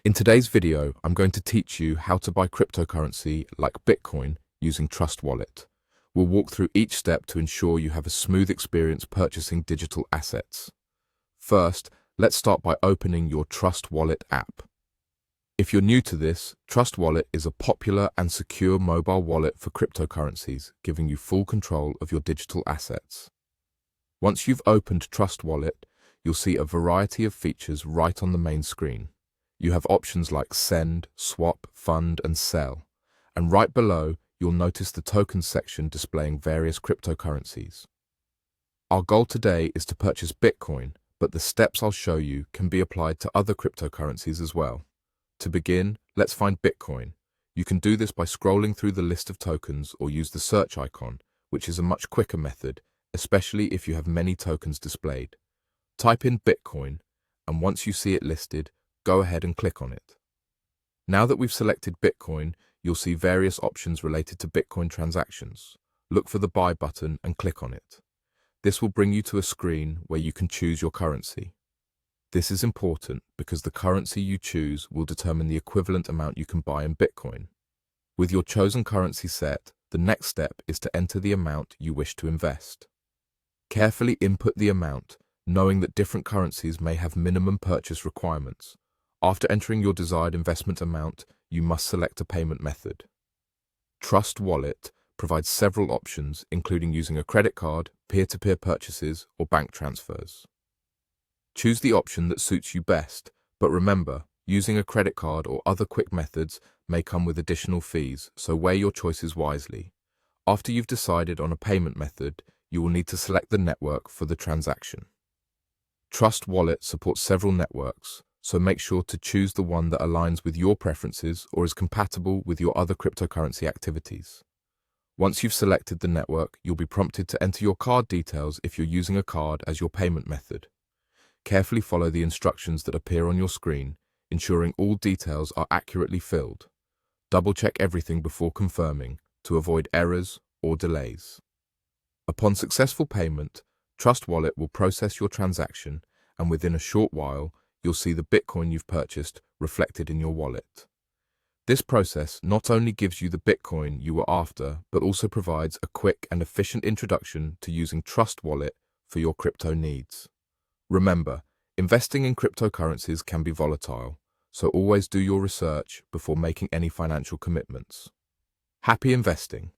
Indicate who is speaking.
Speaker 1: In today's video, I'm going to teach you how to buy cryptocurrency like Bitcoin using Trust Wallet. We'll walk through each step to ensure you have a smooth experience purchasing digital assets. First, let's start by opening your Trust Wallet app. If you're new to this, Trust Wallet is a popular and secure mobile wallet for cryptocurrencies, giving you full control of your digital assets. Once you've opened Trust Wallet, you'll see a variety of features right on the main screen. You have options like send, swap, fund, and sell. And right below, you'll notice the tokens section displaying various cryptocurrencies. Our goal today is to purchase Bitcoin, but the steps I'll show you can be applied to other cryptocurrencies as well. To begin, let's find Bitcoin. You can do this by scrolling through the list of tokens or use the search icon, which is a much quicker method, especially if you have many tokens displayed. Type in Bitcoin, and once you see it listed, go ahead and click on it. Now that we've selected Bitcoin, you'll see various options related to Bitcoin transactions. Look for the buy button and click on it. This will bring you to a screen where you can choose your currency. This is important because the currency you choose will determine the equivalent amount you can buy in Bitcoin. With your chosen currency set, the next step is to enter the amount you wish to invest. Carefully input the amount, knowing that different currencies may have minimum purchase requirements. After entering your desired investment amount, you must select a payment method. Trust Wallet provides several options, including using a credit card, peer-to-peer purchases, or bank transfers. Choose the option that suits you best, but remember, using a credit card or other quick methods may come with additional fees, so weigh your choices wisely. After you've decided on a payment method, you will need to select the network for the transaction. Trust Wallet supports several networks, so make sure to choose the one that aligns with your preferences or is compatible with your other cryptocurrency activities. Once you've selected the network, you'll be prompted to enter your card details if you're using a card as your payment method. Carefully follow the instructions that appear on your screen, ensuring all details are accurately filled. Double-check everything before confirming to avoid errors or delays. Upon successful payment, Trust Wallet will process your transaction, and within a short while, you'll see the Bitcoin you've purchased reflected in your wallet. This process not only gives you the Bitcoin you were after, but also provides a quick and efficient introduction to using Trust Wallet for your crypto needs. Remember, investing in cryptocurrencies can be volatile, so always do your research before making any financial commitments. Happy investing!